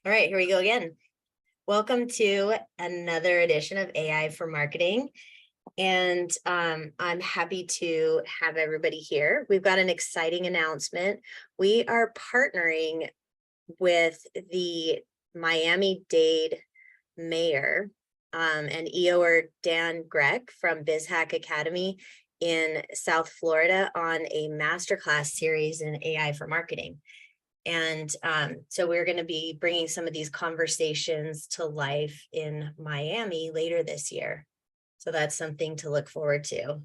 All right, here we go again. Welcome to another edition of AI for Marketing. And I'm happy to have everybody here. We've got an exciting announcement. We are partnering with the Miami-Dade mayor and EOer Dan Grech from BizHack Academy in South Florida on a masterclass series in AI for marketing. And so we're going to be bringing some of these conversations to life in Miami later this year. So that's something to look forward to.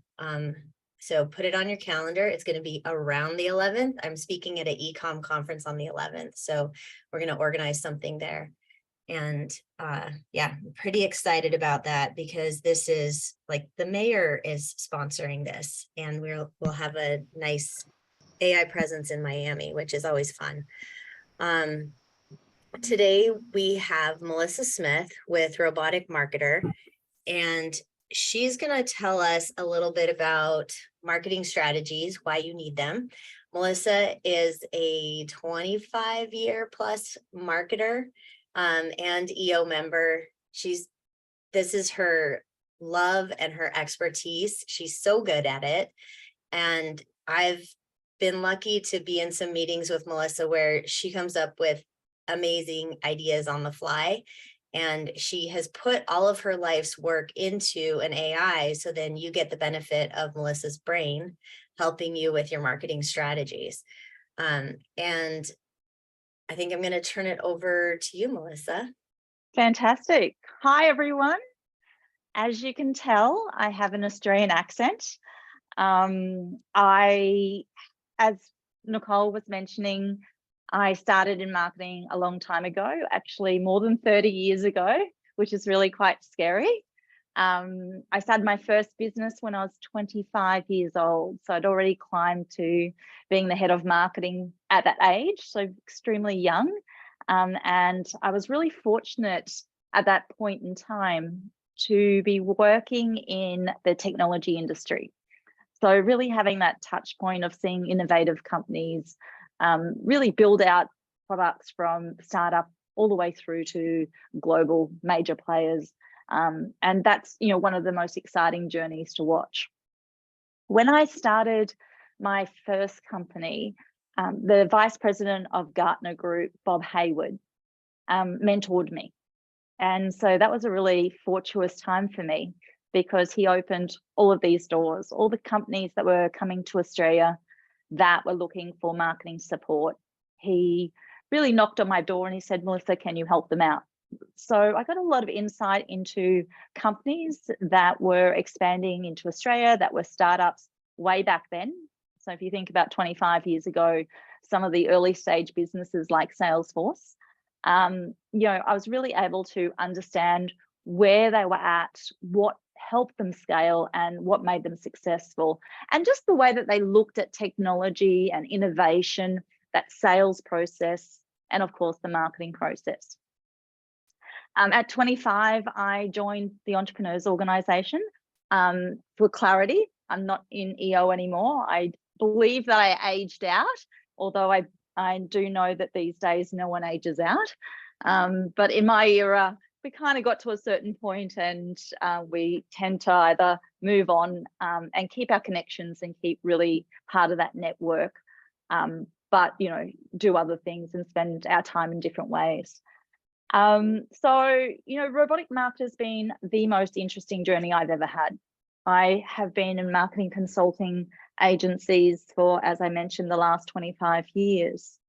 So put it on your calendar. It's going to be around the 11th. I'm speaking at an e-com conference on the 11th. So we're going to organize something there. And yeah, I'm pretty excited about that because this is like the mayor is sponsoring this, and we'll have a nice AI presence in Miami, which is always fun. Today we have Mellissah Smith with Robotic Marketer, and she's going to tell us a little bit about marketing strategies, why you need them. Mellissah is a 25-year plus marketer and EO member. This is her love and her expertise. She's so good at it. And I've been lucky to be in some meetings with Mellissah where she comes up with amazing ideas on the fly, and she has put all of her life's work into an AI, so then you get the benefit of Mellissah's brain helping you with your marketing strategies. And I think I'm going to turn it over to you, Mellissah. Fantastic. Hi, everyone. As you can tell, I have an Australian accent. As Nicole was mentioning, I started in marketing a long time ago, actually more than 30 years ago, which is really quite scary. I started my first business when I was 25 years old. So I'd already climbed to being the head of marketing at that age, so extremely young. And I was really fortunate at that point in time to be working in the technology industry. So really having that touch point of seeing innovative companies really build out products from startup all the way through to global major players. And that's, one of the most exciting journeys to watch. When I started my first company, the vice president of Gartner Group, Bob Hayward, mentored me. And so that was a really fortuitous time for me, because he opened all of these doors, all the companies that were coming to Australia that were looking for marketing support. He really knocked on my door and he said, Mellissah, can you help them out? So I got a lot of insight into companies that were expanding into Australia, that were startups way back then. So if you think about 25 years ago, some of the early stage businesses like Salesforce, I was really able to understand where they were at, what helped them scale and what made them successful, and just the way that they looked at technology and innovation, that sales process, and of course the marketing process. At 25, I joined the Entrepreneurs Organization. For clarity, I'm not in EO anymore. I believe that I aged out, although I do know that these days no one ages out. But in my era, we kind of got to a certain point and we tend to either move on and keep our connections and keep really part of that network, but do other things and spend our time in different ways. Robotic Marketer has been the most interesting journey I've ever had. I have been in marketing consulting agencies for, as I mentioned, the last 25 years.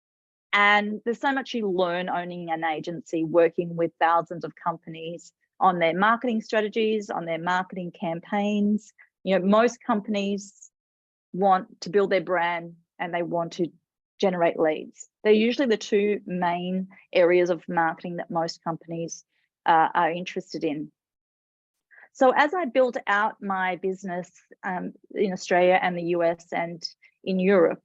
And there's so much you learn owning an agency, working with thousands of companies on their marketing strategies, on their marketing campaigns. Most companies want to build their brand and they want to generate leads. They're usually the two main areas of marketing that most companies are interested in. So as I built out my business in Australia and the US and in Europe,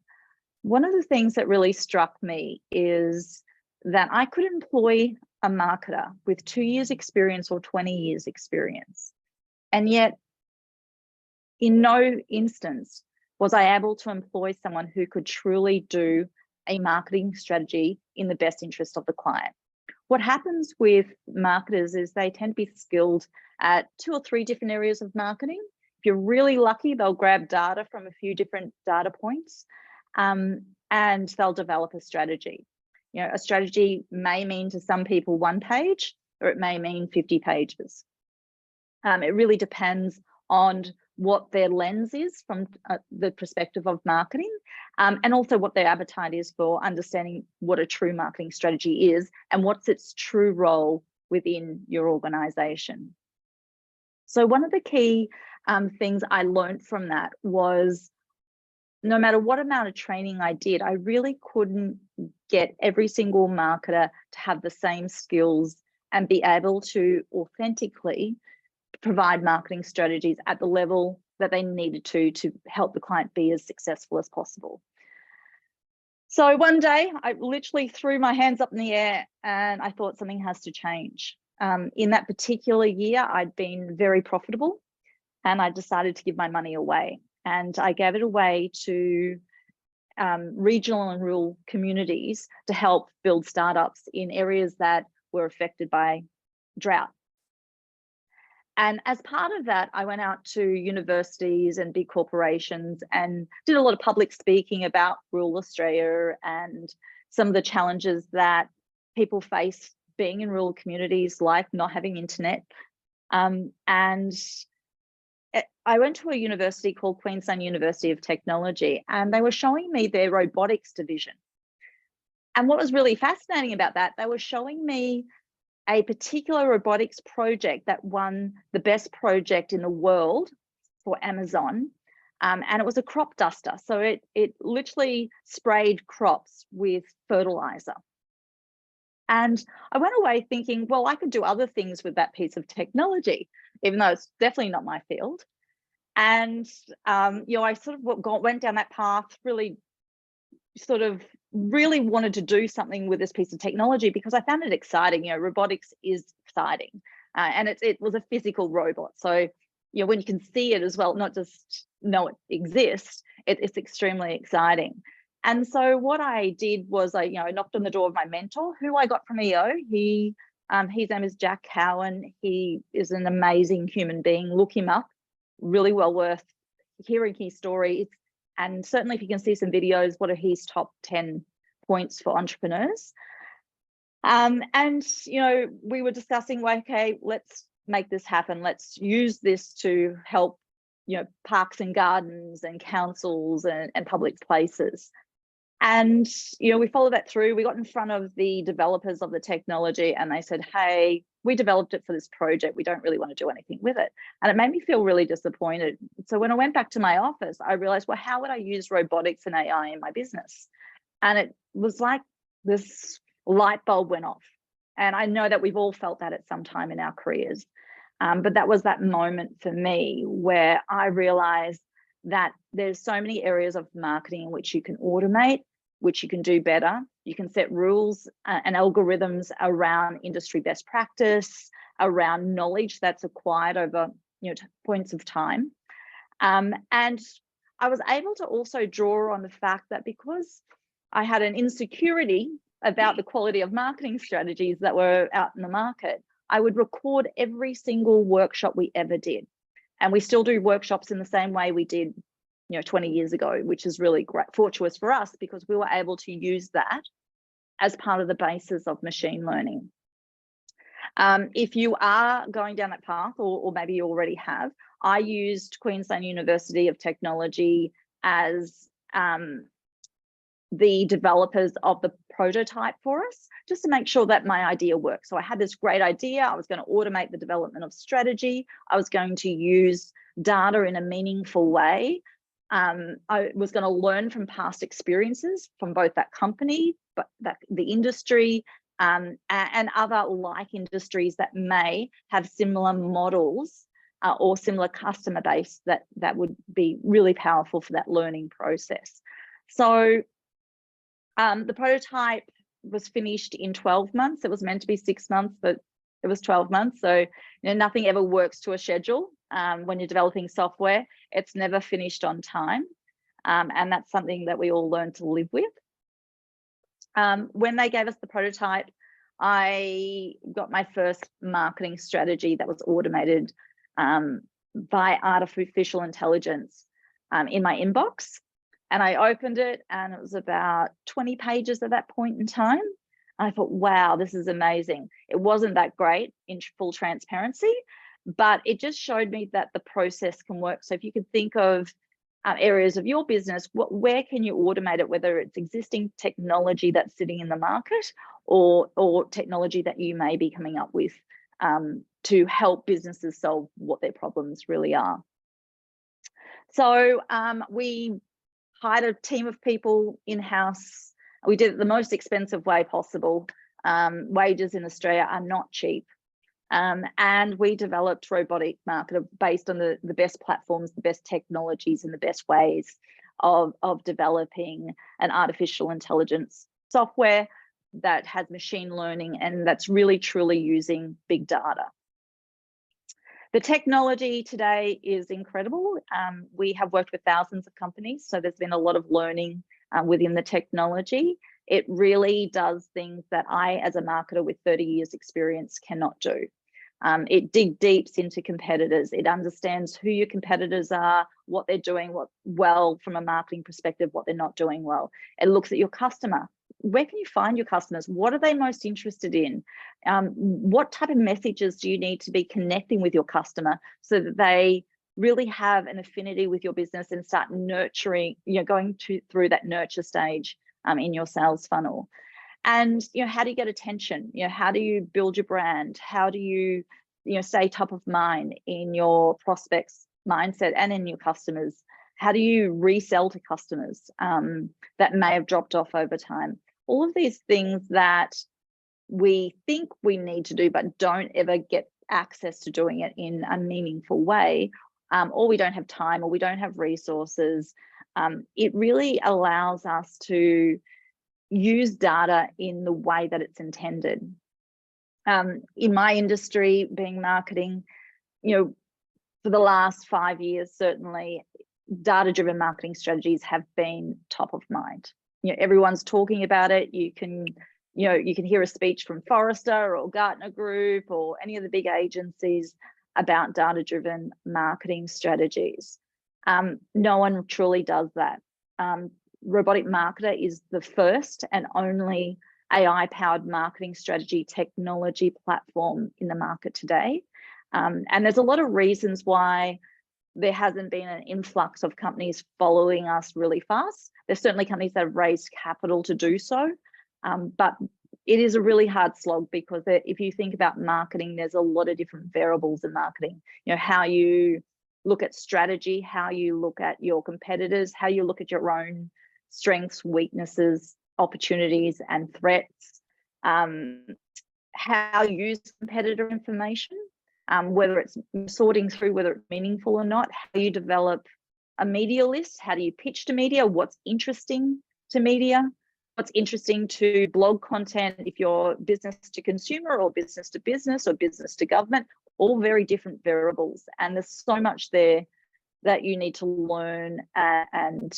one of the things that really struck me is that I could employ a marketer with 2 years experience or 20 years experience. And yet, in no instance was I able to employ someone who could truly do a marketing strategy in the best interest of the client. what happens with marketers is they tend to be skilled at 2 or 3 different areas of marketing. If you're really lucky, they'll grab data from a few different data points, and they'll develop a strategy. You know, a strategy may mean to some people 1 page, or it may mean 50 pages. It really depends on what their lens is from the perspective of marketing, and also what their appetite is for understanding what a true marketing strategy is and what's its true role within your organization. So one of the key things I learned from that was, no matter what amount of training I did, I really couldn't get every single marketer to have the same skills and be able to authentically provide marketing strategies at the level that they needed to help the client be as successful as possible. So one day I literally threw my hands up in the air and I thought something has to change. In that particular year, I'd been very profitable and I decided to give my money away. And I gave it away to regional and rural communities to help build startups in areas that were affected by drought. And as part of that, I went out to universities and big corporations and did a lot of public speaking about rural Australia and some of the challenges that people face being in rural communities, like not having internet. And I went to a university called Queensland University of Technology, and they were showing me their robotics division. And what was really fascinating about that, they were showing me a particular robotics project that won the best project in the world for Amazon. And it was a crop duster. So it literally sprayed crops with fertilizer. And I went away thinking, well, I could do other things with that piece of technology, even though it's definitely not my field. And, you know, I sort of went down that path, really wanted to do something with this piece of technology because I found it exciting. You know, robotics is exciting, and it was a physical robot. So, you know, when you can see it as well, not just know it exists, it's extremely exciting. And so what I did was I knocked on the door of my mentor, who I got from EO. His name is Jack Cowan. He is an amazing human being. Look him up. Really well worth hearing his story. And certainly if you can see some videos, what are his top 10 points for entrepreneurs? And, you know, we were discussing, well, okay, let's make this happen. Let's use this to help, you know, parks and gardens and councils and public places. And, you know, we followed that through. We got in front of the developers of the technology and they said, hey, we developed it for this project. We don't really want to do anything with it. And it made me feel really disappointed. So when I went back to my office, I realized, well, how would I use robotics and AI in my business? And it was like this light bulb went off. And I know that we've all felt that at some time in our careers. But that was that moment for me where I realized that there's so many areas of marketing in which you can automate, which you can do better. You can set rules and algorithms around industry best practice, around knowledge that's acquired over, you know, points of time. And I was able to also draw on the fact that because I had an insecurity about the quality of marketing strategies that were out in the market, I would record every single workshop we ever did. And we still do workshops in the same way we did, you know, 20 years ago, which is really great, fortuitous for us because we were able to use that as part of the basis of machine learning. If you are going down that path, or maybe you already have, I used Queensland University of Technology as the developers of the prototype for us, just to make sure that my idea worked. So I had this great idea. I was going to automate the development of strategy. I was going to use data in a meaningful way. I was going to learn from past experiences from both that company, but the industry, and other like industries that may have similar models or similar customer base that would be really powerful for that learning process. So the prototype was finished in 12 months. It was meant to be 6 months, but it was 12 months. So, you know, nothing ever works to a schedule. When you're developing software, it's never finished on time. And that's something that we all learn to live with. When they gave us the prototype, I got my first marketing strategy that was automated by artificial intelligence in my inbox. And I opened it and it was about 20 pages at that point in time. I thought, wow, this is amazing. It wasn't that great in full transparency, but it just showed me that the process can work. So if you could think of areas of your business, where can you automate it, whether it's existing technology that's sitting in the market or technology that you may be coming up with to help businesses solve what their problems really are. So we hired a team of people in-house. We did it the most expensive way possible. Wages in Australia are not cheap. And we developed Robotic Marketer based on the best platforms, the best technologies, and the best ways of developing an artificial intelligence software that has machine learning and that's really truly using big data. The technology today is incredible. We have worked with thousands of companies, so there's been a lot of learning within the technology. It really does things that I, as a marketer with 30 years experience, cannot do. It dig deeps into competitors. It understands who your competitors are, what they're doing well from a marketing perspective, what they're not doing well. It looks at your customer. Where can you find your customers? What are they most interested in? What type of messages do you need to be connecting with your customer so that they really have an affinity with your business and start nurturing, going through that nurture stage in your sales funnel? And how do you get attention? How do you build your brand? How do you stay top of mind in your prospects mindset and in your customers? How do you resell to customers that may have dropped off over time? All of these things that we think we need to do but don't ever get access to doing it in a meaningful way, or we don't have time, or we don't have resources. It really allows us to use data in the way that it's intended. In my industry, being marketing, for the last 5 years, certainly data-driven marketing strategies have been top of mind. Everyone's talking about it. You can hear a speech from Forrester or Gartner Group or any of the big agencies about data-driven marketing strategies. No one truly does that. Robotic Marketer is the first and only AI-powered marketing strategy technology platform in the market today. And there's a lot of reasons why there hasn't been an influx of companies following us really fast. There's certainly companies that have raised capital to do so, but it is a really hard slog because if you think about marketing, there's a lot of different variables in marketing. How you look at strategy, how you look at your competitors, how you look at your own strengths, weaknesses, opportunities, and threats, how you use competitor information, whether it's sorting through whether it's meaningful or not, how you develop a media list, how do you pitch to media, what's interesting to media, what's interesting to blog content if you're business to consumer or business to business or business to government, all very different variables. And there's so much there that you need to learn and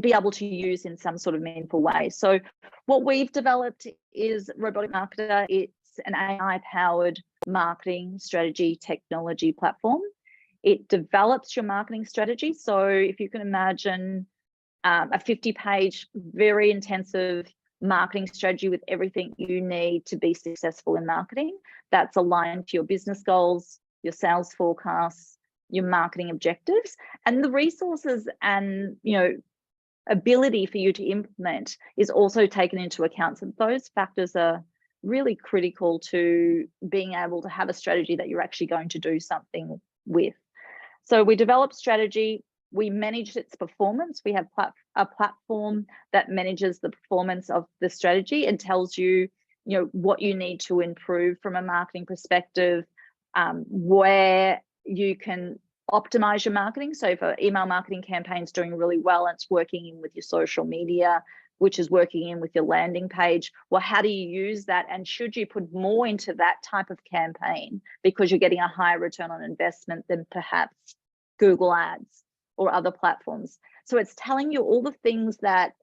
be able to use in some sort of meaningful way. So what we've developed is Robotic Marketer. It's an AI-powered marketing strategy technology platform. It develops your marketing strategy. So if you can imagine a 50-page, very intensive marketing strategy with everything you need to be successful in marketing, that's aligned to your business goals, your sales forecasts, your marketing objectives, and the resources and ability for you to implement is also taken into account. So those factors are really critical to being able to have a strategy that you're actually going to do something with. So we developed strategy, we managed its performance. We have a platform that manages the performance of the strategy and tells you, what you need to improve from a marketing perspective, where you can optimize your marketing. So if an email marketing campaign is doing really well and it's working in with your social media, which is working in with your landing page, well, how do you use that? And should you put more into that type of campaign because you're getting a higher return on investment than perhaps Google Ads or other platforms? So it's telling you all the things that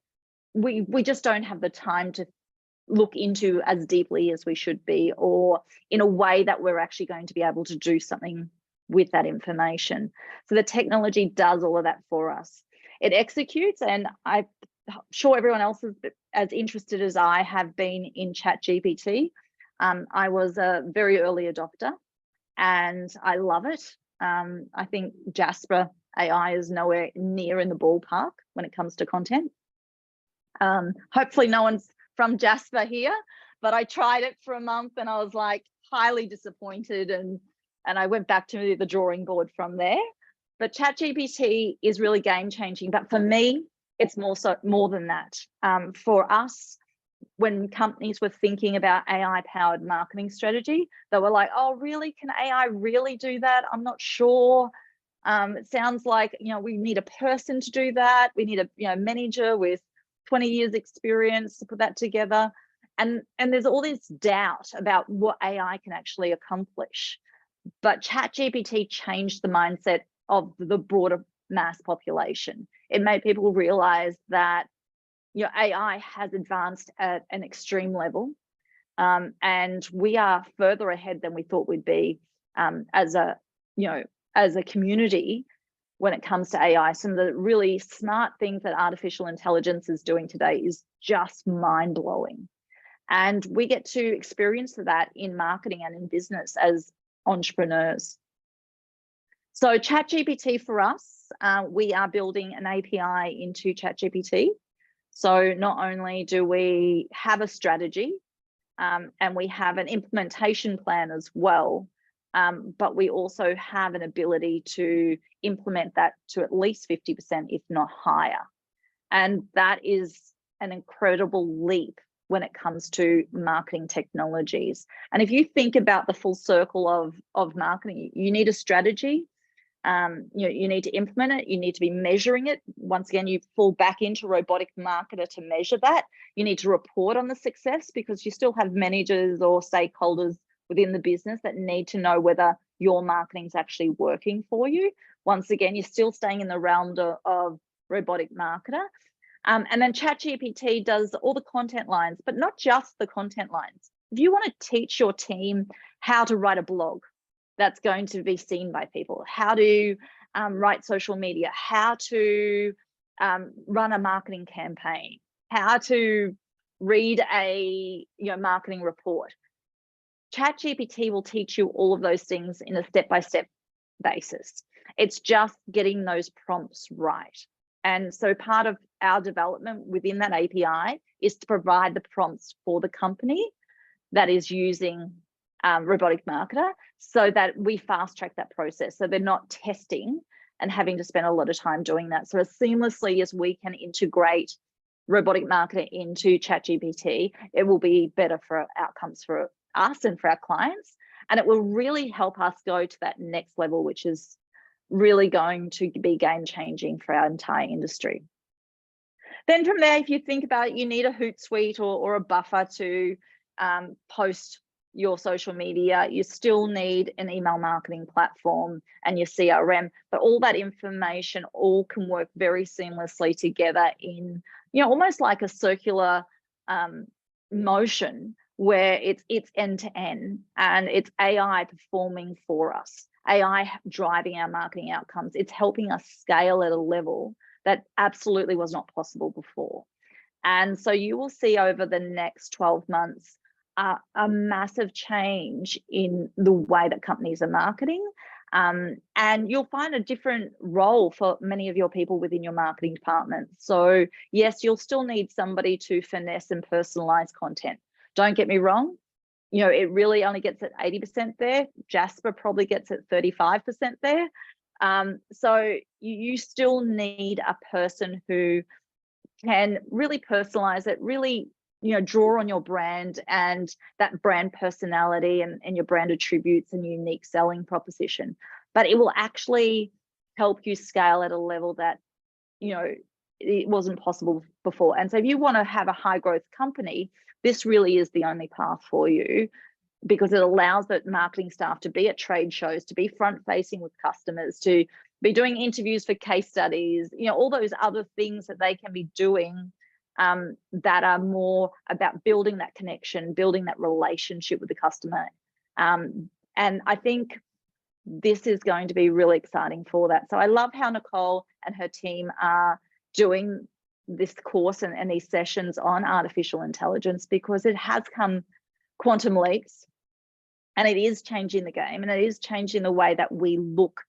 we just don't have the time to look into as deeply as we should be, or in a way that we're actually going to be able to do something with that information. So the technology does all of that for us. It executes, and I'm sure everyone else is as interested as I have been in ChatGPT. I was a very early adopter and I love it. I think Jasper AI is nowhere near in the ballpark when it comes to content. Hopefully no one's from Jasper here, but I tried it for a month and I was like highly disappointed, and I went back to the drawing board from there. But ChatGPT is really game changing. But for me, it's more than that. For us, when companies were thinking about AI powered marketing strategy, they were like, oh, really? Can AI really do that? I'm not sure. It sounds like, we need a person to do that. We need a manager with 20 years experience to put that together. And there's all this doubt about what AI can actually accomplish. But ChatGPT changed the mindset of the broader mass population. It made people realize that AI has advanced at an extreme level, and we are further ahead than we thought we'd be as a community when it comes to AI. Some of the really smart things that artificial intelligence is doing today is just mind-blowing. And we get to experience that in marketing and in business as entrepreneurs. So ChatGPT for us, we are building an API into ChatGPT. So not only do we have a strategy and we have an implementation plan as well, but we also have an ability to implement that to at least 50%, if not higher. And that is an incredible leap when it comes to marketing technologies. And if you think about the full circle of marketing, you need a strategy. You need to implement it. You need to be measuring it. Once again, you fall back into Robotic Marketer to measure that. You need to report on the success, because you still have managers or stakeholders within the business that need to know whether your marketing is actually working for you. Once again, you're still staying in the realm of Robotic Marketer. And then ChatGPT does all the content lines, but not just the content lines. If you want to teach your team how to write a blog that's going to be seen by people, how to write social media, how to run a marketing campaign, how to read a marketing report, ChatGPT will teach you all of those things in a step-by-step basis. It's just getting those prompts right. And so part of our development within that API is to provide the prompts for the company that is using Robotic Marketer, so that we fast track that process. So they're not testing and having to spend a lot of time doing that. So as seamlessly as we can integrate Robotic Marketer into ChatGPT, it will be better for outcomes for us and for our clients. And it will really help us go to that next level, which is really going to be game changing for our entire industry. Then from there, if you think about it, you need a Hootsuite or a buffer to post your social media. You still need an email marketing platform and your CRM, but all that information all can work very seamlessly together in, almost like a circular motion, where it's end to end, and it's AI performing for us, AI driving our marketing outcomes. It's helping us scale at a level that absolutely was not possible before. And so you will see over the next 12 months a massive change in the way that companies are marketing. And you'll find a different role for many of your people within your marketing department. So yes, you'll still need somebody to finesse and personalize content. Don't get me wrong, it really only gets at 80% there. Jasper probably gets at 35% there. So you still need a person who can really personalize it, really draw on your brand and that brand personality and your brand attributes and unique selling proposition. But it will actually help you scale at a level that it wasn't possible before. And so if you want to have a high growth company, this really is the only path for you, because it allows the marketing staff to be at trade shows, to be front facing with customers, to be doing interviews for case studies, all those other things that they can be doing that are more about building that connection, building that relationship with the customer. And I think this is going to be really exciting for that. So I love how Nicole and her team are doing this course and these sessions on artificial intelligence, because it has come quantum leaps, and it is changing the game, and it is changing the way that we look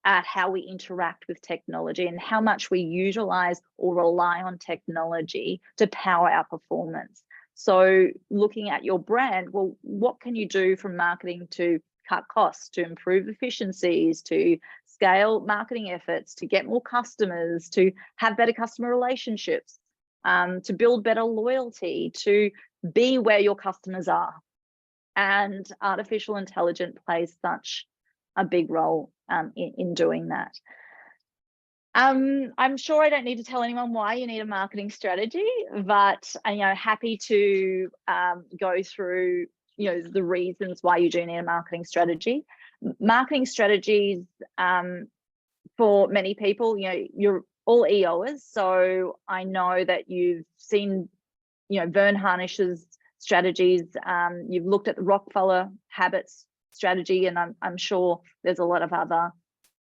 at how we interact with technology and how much we utilize or rely on technology to power our performance. So looking at your brand, well, what can you do from marketing to cut costs, to improve efficiencies, to scale marketing efforts, to get more customers, to have better customer relationships, to build better loyalty, to be where your customers are. And artificial intelligence plays such a big role in doing that. I'm sure I don't need to tell anyone why you need a marketing strategy, but happy to go through the reasons why you do need a marketing strategy. Marketing strategies, for many people, you're all EOers, so I know that you've seen Vern Harnish's strategies, you've looked at the Rockefeller habits strategy, and I'm sure there's a lot of other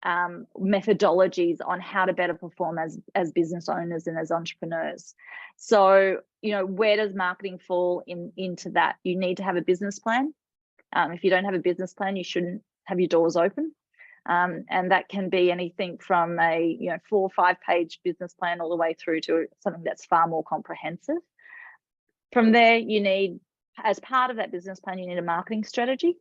methodologies on how to better perform as business owners and as entrepreneurs. So where does marketing fall into that? You need to have a business plan. If you don't have a business plan, you shouldn't have your doors open, and that can be anything from a 4 or 5 page business plan all the way through to something that's far more comprehensive. From there, you need, as part of that business plan, you need a marketing strategy.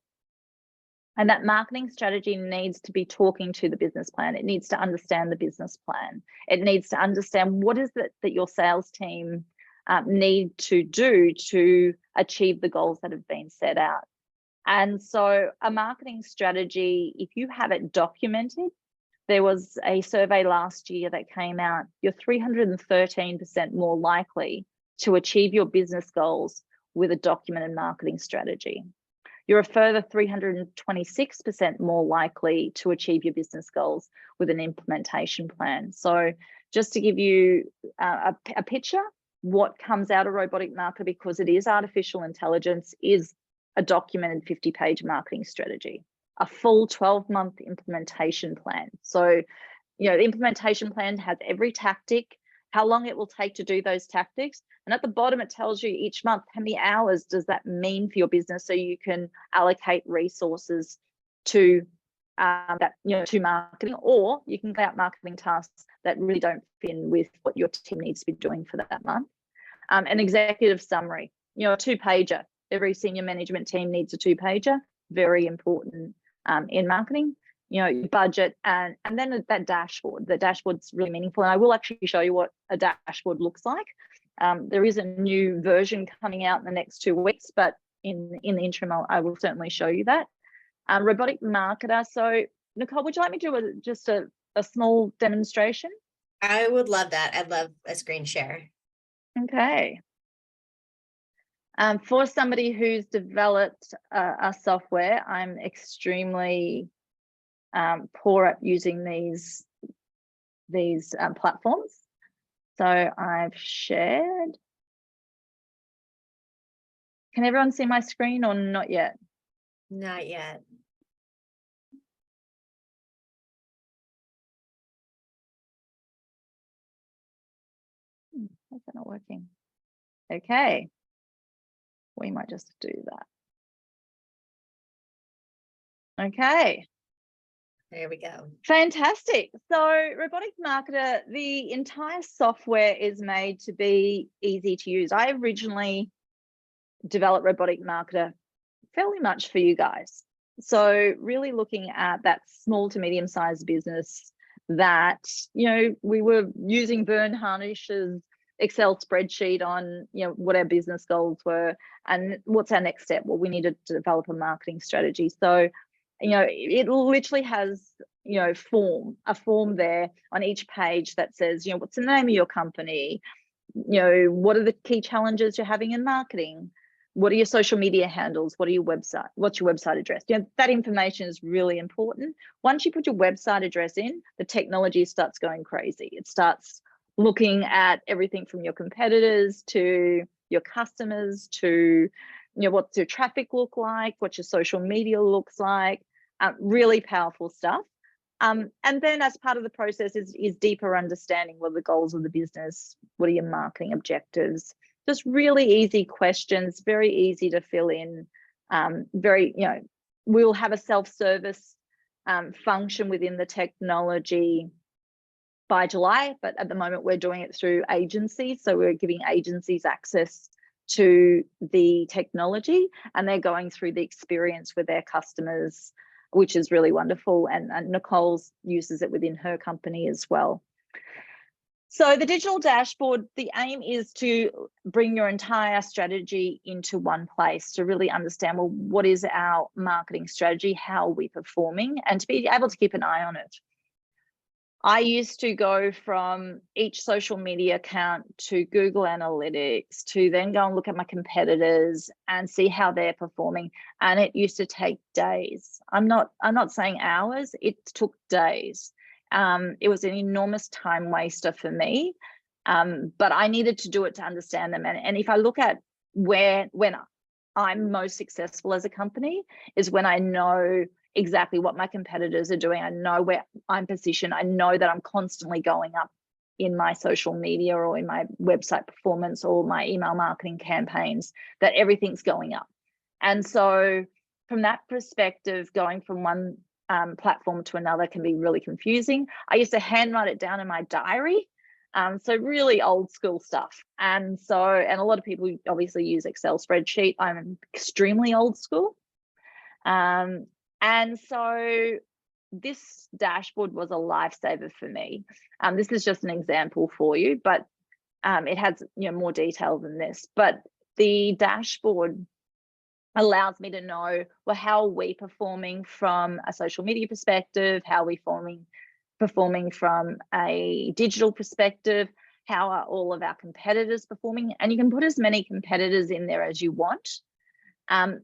And that marketing strategy needs to be talking to the business plan. It needs to understand the business plan. It needs to understand what is it that your sales team need to do to achieve the goals that have been set out. And so a marketing strategy, if you have it documented, there was a survey last year that came out, you're 313% more likely to achieve your business goals with a documented marketing strategy. You're a further 326% more likely to achieve your business goals with an implementation plan. So just to give you a picture, what comes out of Robotic Marketer, because it is artificial intelligence, is a documented 50-page marketing strategy, a full 12-month implementation plan. So, the implementation plan has every tactic, how long it will take to do those tactics. And at the bottom, it tells you each month, how many hours does that mean for your business, so you can allocate resources to to marketing, or you can clear out marketing tasks that really don't fit in with what your team needs to be doing for that month. An executive summary, a 2-pager. Every senior management team needs a 2-pager, very important in marketing. Your budget, and then that dashboard. The dashboard's really meaningful, and I will actually show you what a dashboard looks like. There is a new version coming out in the next 2 weeks, but in the interim, I will certainly show you that. Robotic Marketer. So Nicole, would you like me to do just a small demonstration? I would love that. I'd love a screen share. Okay. For somebody who's developed a software, I'm extremely poor at using these platforms. So I've shared. Can everyone see my screen or not yet? Not yet. Why is that not working? Okay. We might just do that. Okay. There we go. Fantastic. So Robotic Marketer, the entire software is made to be easy to use. I originally developed Robotic Marketer fairly much for you guys. So really looking at that small to medium sized business that, we were using Vern Harnish's Excel spreadsheet on, what our business goals were and what's our next step. Well, we needed to develop a marketing strategy. So, it literally has, a form there on each page that says, what's the name of your company? What are the key challenges you're having in marketing? What are your social media handles? What's your website address? That information is really important. Once you put your website address in, the technology starts going crazy. It starts looking at everything from your competitors to your customers to, what's your traffic look like, what your social media looks like, really powerful stuff. And then as part of the process is deeper understanding what are the goals of the business, what are your marketing objectives, just really easy questions, very easy to fill in, we'll have a self-service function within the technology by July, but at the moment we're doing it through agencies. So we're giving agencies access to the technology and they're going through the experience with their customers, which is really wonderful. And Nicole uses it within her company as well. So the digital dashboard, the aim is to bring your entire strategy into one place to really understand, well, what is our marketing strategy? How are we performing? And to be able to keep an eye on it. I used to go from each social media account to Google Analytics to then go and look at my competitors and see how they're performing. And it used to take days. I'm not saying hours, it took days. It was an enormous time waster for me, but I needed to do it to understand them. And if I look at when I'm most successful as a company is when I know exactly what my competitors are doing. I know where I'm positioned. I know that I'm constantly going up in my social media or in my website performance or my email marketing campaigns, that everything's going up. And so from that perspective, going from one platform to another can be really confusing. I used to handwrite it down in my diary. So really old school stuff. And a lot of people obviously use Excel spreadsheet. I'm extremely old school. And so this dashboard was a lifesaver for me. This is just an example for you, but it has more detail than this. But the dashboard allows me to know, well, how are we performing from a social media perspective? How are we performing from a digital perspective? How are all of our competitors performing? And you can put as many competitors in there as you want.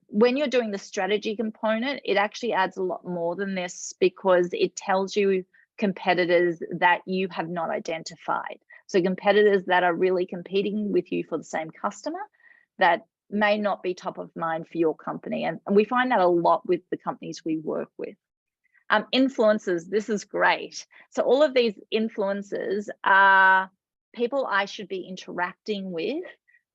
When you're doing the strategy component, it actually adds a lot more than this because it tells you competitors that you have not identified. So competitors that are really competing with you for the same customer that may not be top of mind for your company. And we find that a lot with the companies we work with. Influencers, this is great. So all of these influencers are people I should be interacting with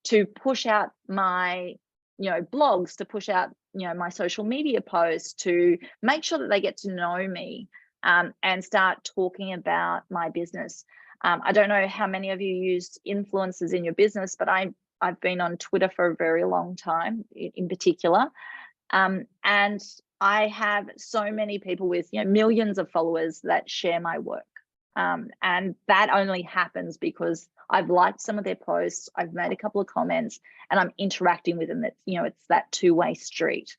to push out my blogs, to push out my social media posts, to make sure that they get to know me and start talking about my business. I don't know how many of you use influencers in your business, but I've been on Twitter for a very long time in particular, and I have so many people with millions of followers that share my work, and that only happens because I've liked some of their posts, I've made a couple of comments, and I'm interacting with them. It's that two-way street.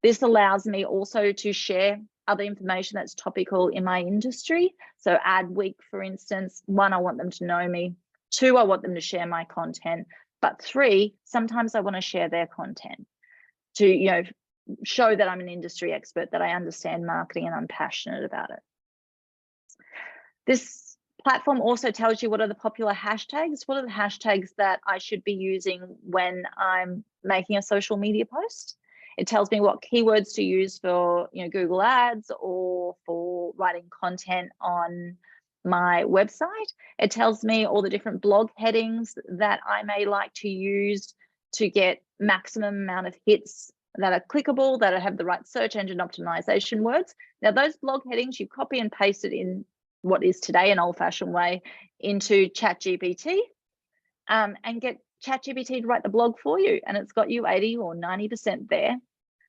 This allows me also to share other information that's topical in my industry. So Ad Week, for instance, 1, I want them to know me. 2, I want them to share my content. But 3, sometimes I want to share their content to show that I'm an industry expert, that I understand marketing and I'm passionate about it. This platform also tells you what are the popular hashtags. What are the hashtags that I should be using when I'm making a social media post? It tells me what keywords to use for Google Ads or for writing content on my website. It tells me all the different blog headings that I may like to use to get maximum amount of hits that are clickable, that have the right search engine optimization words. Now those blog headings, you copy and paste it in what is today an old-fashioned way into ChatGPT and get ChatGPT to write the blog for you, and it's got you 80 or 90% there.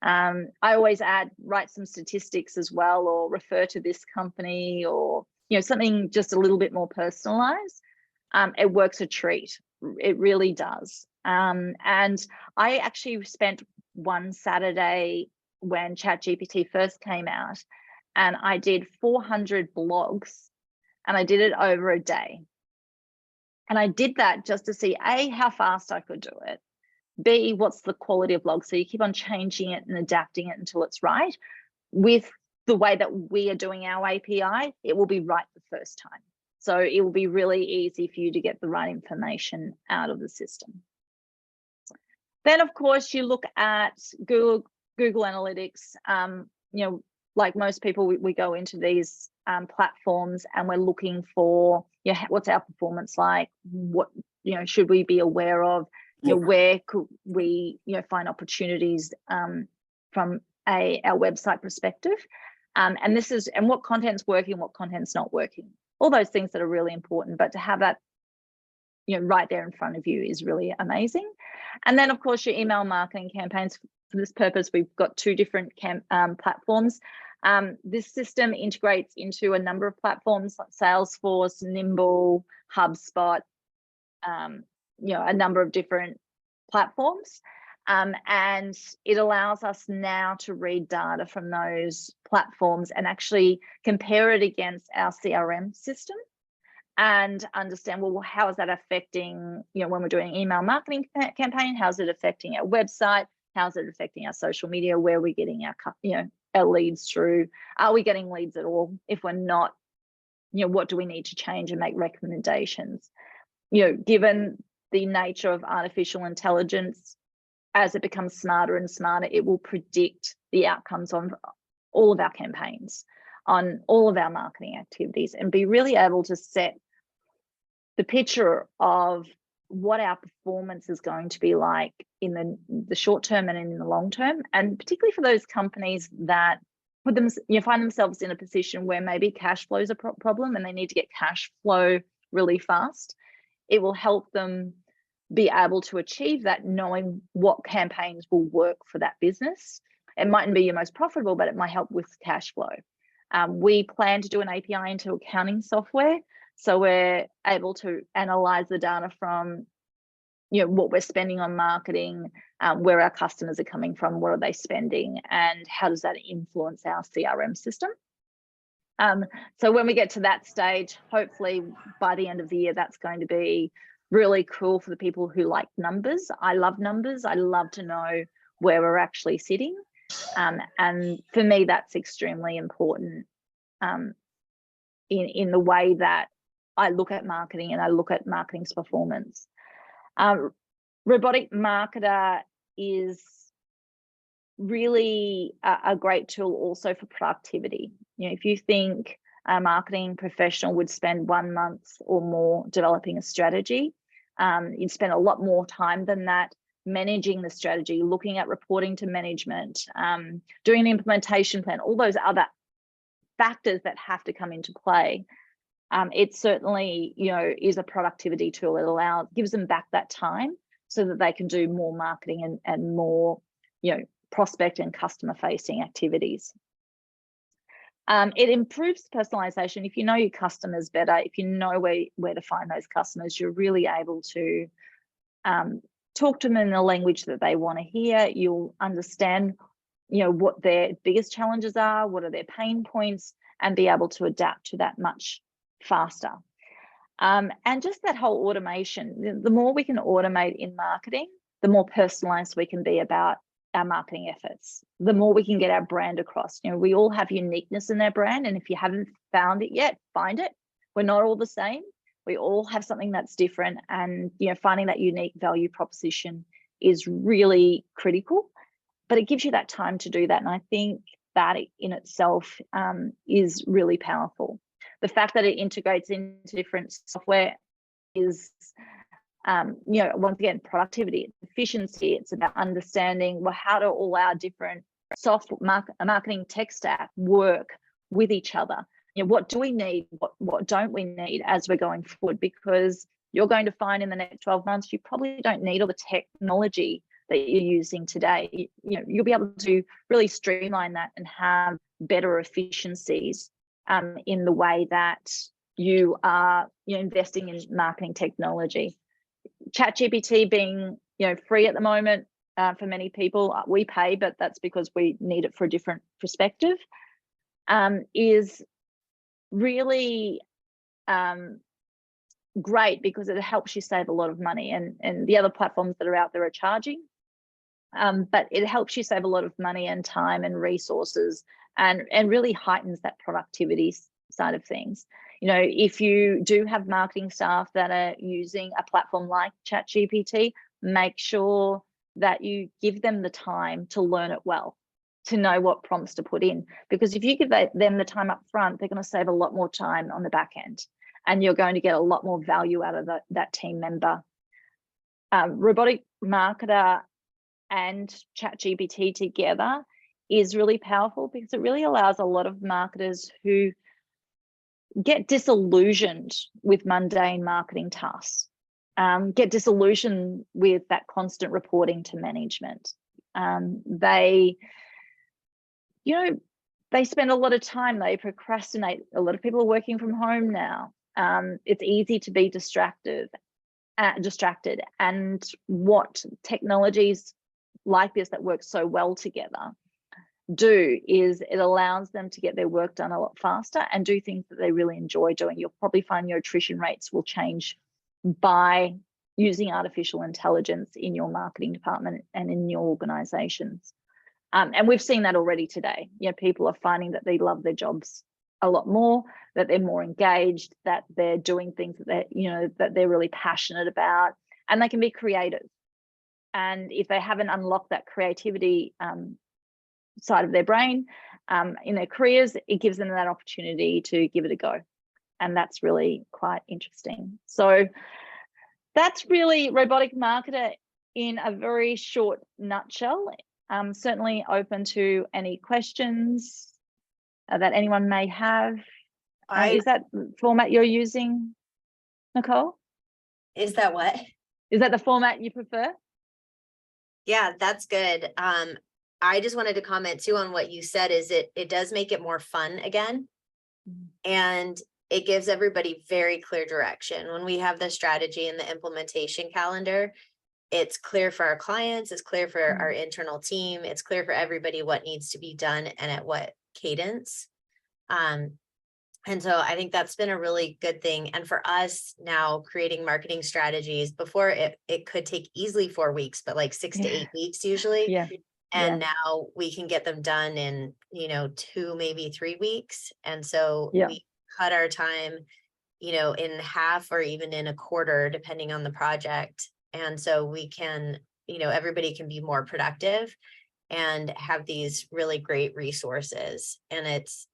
I always write some statistics as well, or refer to this company, or something just a little bit more personalized. It works a treat. It really does. And I actually spent one Saturday when ChatGPT first came out, and I did 400 blogs, and I did it over a day. And I did that just to see A, how fast I could do it, B, what's the quality of blog. So you keep on changing it and adapting it until it's right. With the way that we are doing our API, it will be right the first time. So it will be really easy for you to get the right information out of the system. Then, of course, you look at Google Analytics. Like most people, we go into these platforms and we're looking for, what's our performance like? What, should we be aware of? Where could we, find opportunities from our website perspective? And what content's working, what content's not working. All those things that are really important, but to have that, right there in front of you is really amazing. And then, of course, your email marketing campaigns. For this purpose, we've got two different platforms. This system integrates into a number of platforms like Salesforce, Nimble, HubSpot, a number of different platforms. And it allows us now to read data from those platforms and actually compare it against our CRM system and understand, well, how is that affecting, when we're doing an email marketing campaign, how's it affecting our website? How's it affecting our social media? Where are we getting our leads through? Are we getting leads at all? If we're not, what do we need to change and make recommendations? Given the nature of artificial intelligence, as it becomes smarter and smarter, it will predict the outcomes on all of our campaigns, on all of our marketing activities, and be really able to set the picture of what our performance is going to be like in the short term and in the long term. And particularly for those companies that find themselves in a position where maybe cash flow is a problem and they need to get cash flow really fast, it will help them be able to achieve that, knowing what campaigns will work for that business. It mightn't be your most profitable, but it might help with cash flow. We plan to do an API into accounting software, so we're able to analyze the data from what we're spending on marketing, where our customers are coming from, what are they spending, and how does that influence our CRM system. So when we get to that stage, hopefully by the end of the year, that's going to be really cool for the people who like numbers. I love numbers. I love to know where we're actually sitting. And for me, that's extremely important in the way that I look at marketing and I look at marketing's performance. Robotic Marketer is really a great tool also for productivity. If you think a marketing professional would spend 1 month or more developing a strategy, you'd spend a lot more time than that managing the strategy, looking at reporting to management, doing an implementation plan, all those other factors that have to come into play. It certainly, is a productivity tool. It gives them back that time so that they can do more marketing and more, prospect and customer facing activities. It improves personalization. If you know your customers better, if you know where to find those customers, you're really able to talk to them in the language that they want to hear. You'll understand, what their biggest challenges are, what are their pain points, and be able to adapt to that much faster. And just that whole automation, the more we can automate in marketing, the more personalized we can be about our marketing efforts, the more we can get our brand across. We all have uniqueness in our brand, and if you haven't found it yet, find it. We're not all the same. We all have something that's different, and finding that unique value proposition is really critical, but it gives you that time to do that. And I think that in itself is really powerful. The fact that it integrates into different software is once again, productivity, efficiency. It's about understanding, well, how do all our different marketing tech stack work with each other? What do we need? What don't we need as we're going forward? Because you're going to find in the next 12 months, you probably don't need all the technology that you're using today. You'll be able to really streamline that and have better efficiencies in the way that you are investing in marketing technology. ChatGPT being free at the moment for many people, we pay, but that's because we need it for a different perspective, is really great because it helps you save a lot of money, and the other platforms that are out there are charging, but it helps you save a lot of money and time and resources, and really heightens that productivity side of things. You know, if you do have marketing staff that are using a platform like ChatGPT, make sure that you give them the time to learn it well, to know what prompts to put in. Because if you give them the time up front, they're going to save a lot more time on the back end, and you're going to get a lot more value out of that team member. Robotic Marketer and ChatGPT together is really powerful, because it really allows a lot of marketers who get disillusioned with mundane marketing tasks, get disillusioned with that constant reporting to management. They spend a lot of time, they procrastinate. A lot of people are working from home now. It's easy to be distracted. And what technologies like this that work so well together do is it allows them to get their work done a lot faster and do things that they really enjoy doing. You'll probably find your attrition rates will change by using artificial intelligence in your marketing department and in your organizations. And we've seen that already today. You know, people are finding that they love their jobs a lot more, that they're more engaged, that they're doing things that they're really passionate about, and they can be creative. And if they haven't unlocked that creativity side of their brain in their careers, it gives them that opportunity to give it a go. And that's really quite interesting. So that's really Robotic Marketer in a very short nutshell. Certainly open to any questions that anyone may have. Is that format you're using, Nicole? Is that what? Is that the format you prefer? Yeah, that's good. I just wanted to comment too on what you said, is it does make it more fun again. And it gives everybody very clear direction. When we have the strategy and the implementation calendar, it's clear for our clients, it's clear for our internal team, it's clear for everybody what needs to be done and at what cadence. And so I think that's been a really good thing. And for us now creating marketing strategies, before it could take easily 4 weeks, but like 6 to 8 weeks usually. Yeah. And now we can get them done in, 2, maybe 3 weeks. And so we cut our time, in half or even in a quarter, depending on the project. And so we can, everybody can be more productive and have these really great resources. And it's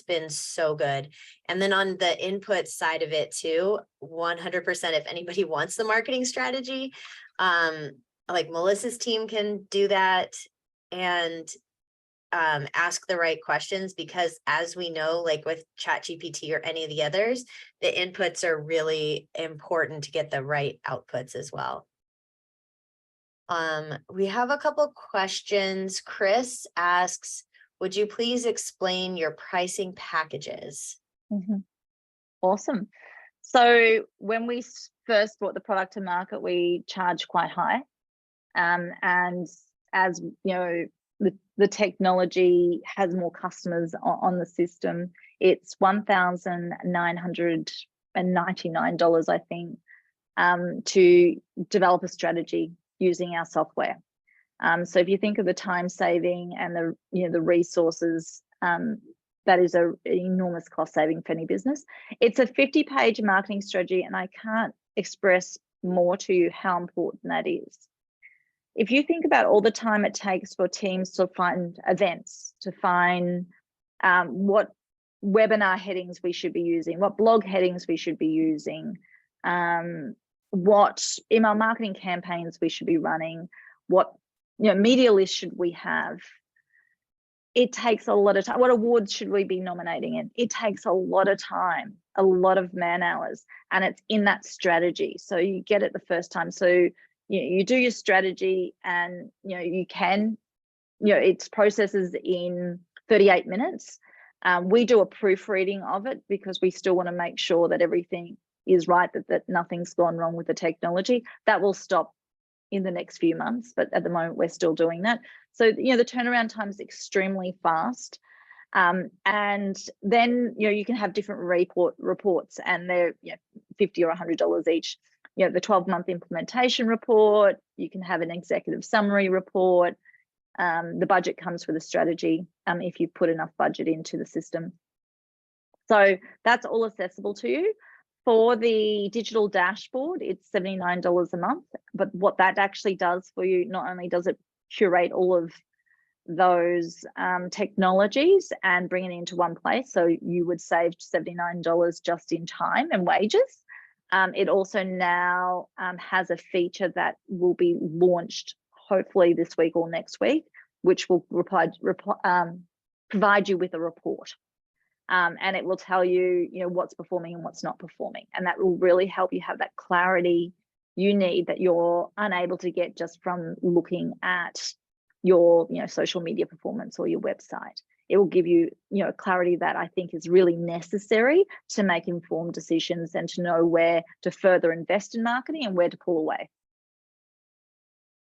been so good. And then on the input side of it too, 100%, if anybody wants the marketing strategy, like Mellissah's team can do that and ask the right questions, because as we know, like with ChatGPT or any of the others, the inputs are really important to get the right outputs as well. We have a couple questions. Chris asks, would you please explain your pricing packages? Awesome. So when we first brought the product to market, we charged quite high. And as you know, the technology has more customers on the system. It's $1,999, I think, to develop a strategy using our software. So if you think of the time saving and the resources, that is an enormous cost saving for any business. It's a 50-page marketing strategy, and I can't express more to you how important that is. If you think about all the time it takes for teams to find events, to find what webinar headings we should be using, what blog headings we should be using, what email marketing campaigns we should be running, what media list should we have, it takes a lot of time. What awards should we be nominating in? It takes a lot of time, a lot of man hours, and it's in that strategy. So you get it the first time. So you do your strategy, and you can, it's processes in 38 minutes. We do a proofreading of it because we still want to make sure that everything is right, that nothing's gone wrong with the technology. That will stop in the next few months, but at the moment we're still doing that. So the turnaround time is extremely fast. And then you can have different reports, and they're $50 or $100 each. The 12-month implementation report, you can have an executive summary report. The budget comes with a strategy if you put enough budget into the system. So that's all accessible to you. For the digital dashboard, it's $79 a month. But what that actually does for you, not only does it curate all of those technologies and bring it into one place, so you would save $79 just in time and wages. It also now has a feature that will be launched hopefully this week or next week, which will provide you with a report. And it will tell you, what's performing and what's not performing. And that will really help you have that clarity you need that you're unable to get just from looking at your, social media performance or your website. It will give you, clarity that I think is really necessary to make informed decisions and to know where to further invest in marketing and where to pull away.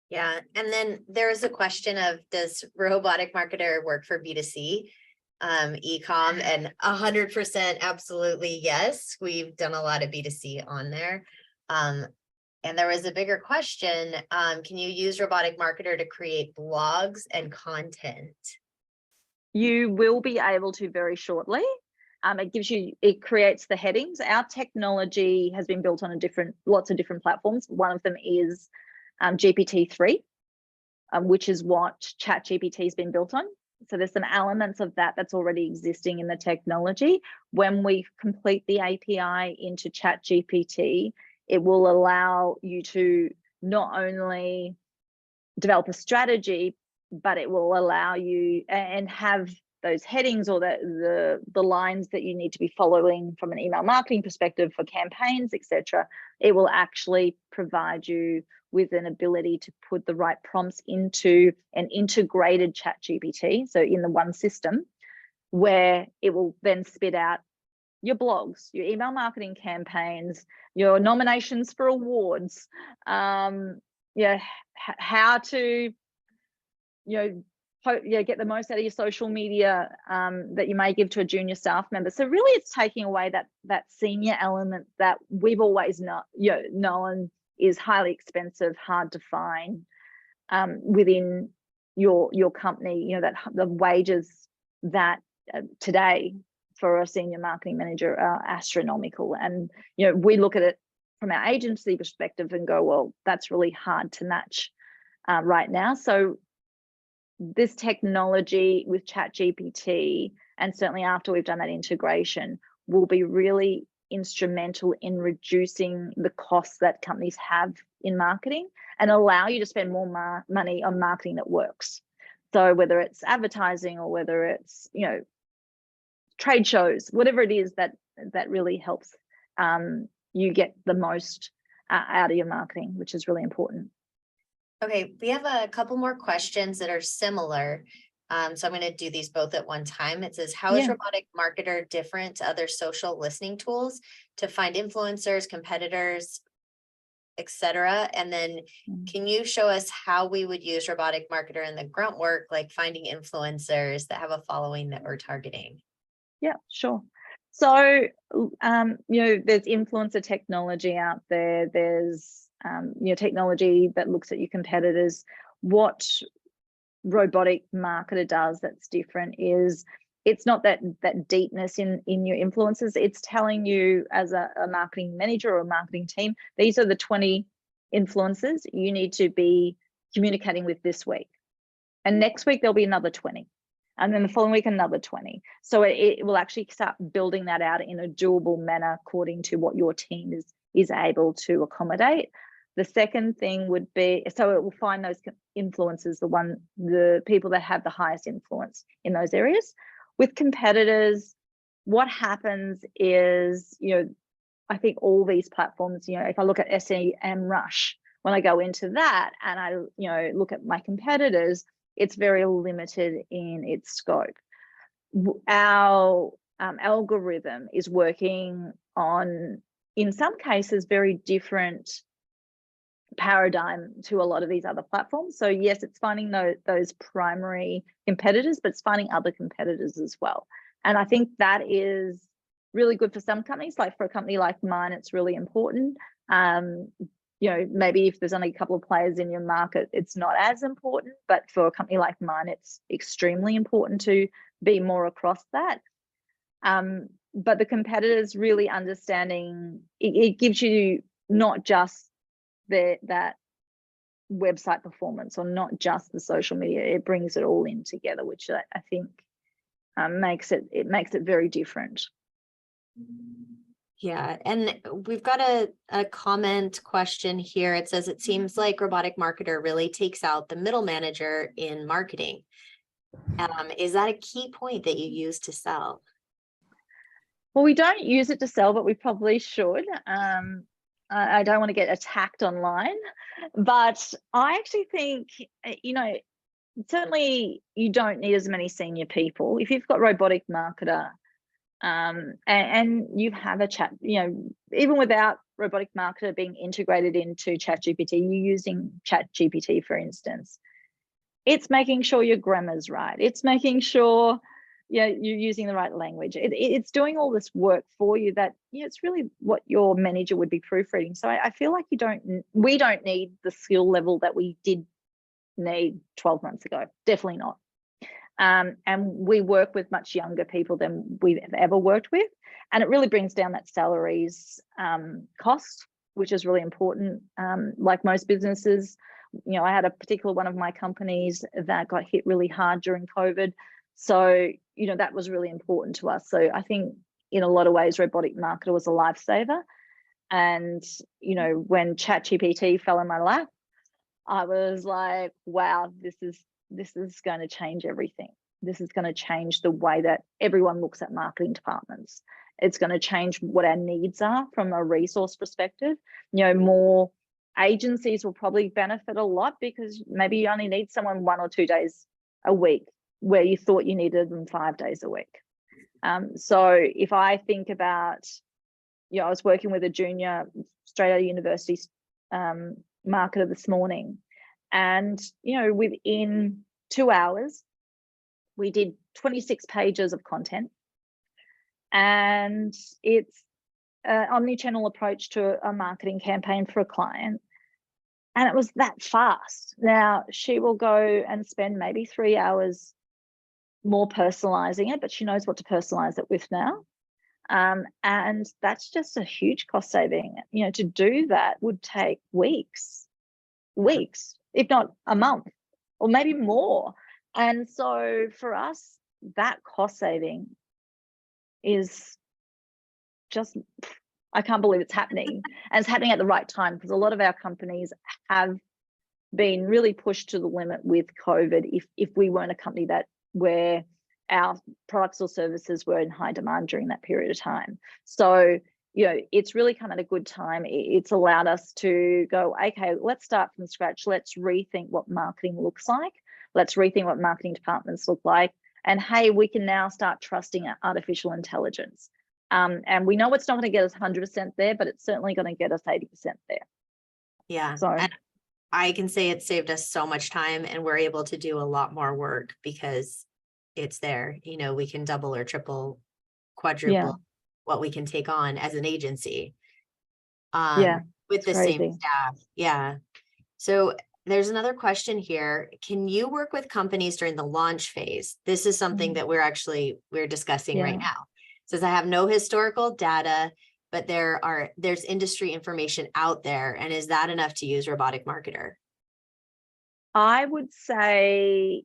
Yeah. And then there's a question of, does Robotic Marketer work for B2C? E-com, and 100% absolutely yes. We've done a lot of B2C on there. And there was a bigger question. Can you use Robotic Marketer to create blogs and content? You will be able to very shortly. It creates the headings. Our technology has been built on lots of different platforms. One of them is GPT-3, which is what ChatGPT has been built on. So there's some elements of that's already existing in the technology. When we complete the API into ChatGPT, it will allow you to not only develop a strategy, but it will allow you and have those headings or the lines that you need to be following from an email marketing perspective for campaigns, etc. It will actually provide you with an ability to put the right prompts into an integrated ChatGPT, so in the one system, where it will then spit out your blogs, your email marketing campaigns, your nominations for awards, how to get the most out of your social media that you may give to a junior staff member. So really it's taking away that senior element that we've always known is highly expensive, hard to find within your company. That the wages that today for a senior marketing manager are astronomical. And we look at it from our agency perspective and go, well, that's really hard to match right now. So this technology with ChatGPT, and certainly after we've done that integration, will be really instrumental in reducing the costs that companies have in marketing and allow you to spend more money on marketing that works. So whether it's advertising or whether it's trade shows, whatever it is that really helps you get the most out of your marketing, which is really important. Okay, we have a couple more questions that are similar. So I'm going to do these both at one time. It says, how is Robotic Marketer different to other social listening tools to find influencers, competitors, etc.? And then can you show us how we would use Robotic Marketer in the grunt work, like finding influencers that have a following that we're targeting? Yeah, sure. So, there's influencer technology out there. There's technology that looks at your competitors. What Robotic Marketer does that's different is it's not that deepness in your influencers. It's telling you as a marketing manager or a marketing team, these are the 20 influencers you need to be communicating with this week. And next week, there'll be another 20. And then the following week, another 20. So it will actually start building that out in a doable manner according to what your team is able to accommodate. The second thing would be, so it will find those influencers, the people that have the highest influence in those areas. With competitors, what happens is, I think all these platforms, if I look at SEMrush, when I go into that and I, look at my competitors, it's very limited in its scope. Our algorithm is working on, in some cases, very different paradigm to a lot of these other platforms. So yes, it's finding those primary competitors, but it's finding other competitors as well. And I think that is really good for some companies. Like for a company like mine, it's really important. Maybe if there's only a couple of players in your market, it's not as important, but for a company like mine, it's extremely important to be more across that. but the competitors really understanding it gives you not just that website performance or not just the social media, it brings it all in together, which I think makes it very different. Yeah, and we've got a comment question here. It says, it seems like Robotic Marketer really takes out the middle manager in marketing. Is that a key point that you use to sell? Well, we don't use it to sell, but we probably should. I don't want to get attacked online, but I actually think, certainly you don't need as many senior people. If you've got Robotic Marketer, and you have a chat, even without Robotic Marketer being integrated into ChatGPT, you're using ChatGPT, for instance, it's making sure your grammar's right. It's making sure you're using the right language. It's doing all this work for you that it's really what your manager would be proofreading. So I feel like we don't need the skill level that we did need 12 months ago. Definitely not. And we work with much younger people than we've ever worked with, and it really brings down that salaries cost, which is really important. Like most businesses, I had a particular one of my companies that got hit really hard during COVID, so that was really important to us. So I think in a lot of ways Robotic Marketer was a lifesaver, and when ChatGPT fell in my lap, I was like, wow, this is going to change everything. This is going to change the way that everyone looks at marketing departments. It's going to change what our needs are from a resource perspective. More agencies will probably benefit a lot because maybe you only need someone 1 or 2 days a week where you thought you needed them 5 days a week. So if I think about, I was working with a junior straight out of university marketer this morning, and within 2 hours we did 26 pages of content, and it's an omni-channel approach to a marketing campaign for a client, and it was that fast. Now she will go and spend maybe 3 hours more personalizing it, but she knows what to personalize it with now. And that's just a huge cost saving. To do that would take weeks, if not a month, or maybe more. And so for us, that cost saving is just, I can't believe it's happening. And it's happening at the right time, because a lot of our companies have been really pushed to the limit with COVID. If we weren't a company where our products or services were in high demand during that period of time. So, it's really come at a good time. It's allowed us to go, okay, let's start from scratch. Let's rethink what marketing looks like. Let's rethink what marketing departments look like. And hey, we can now start trusting artificial intelligence. And we know it's not going to get us 100% there, but it's certainly going to get us 80% there. Yeah. So and I can say it saved us so much time, and we're able to do a lot more work because it's there. We can double or triple, quadruple what we can take on as an agency. With the crazy. same staff. Yeah. So there's another question here. Can you work with companies during the launch phase? This is something that we're discussing right now. It says, I have no historical data, but there's industry information out there. And is that enough to use Robotic Marketer? I would say,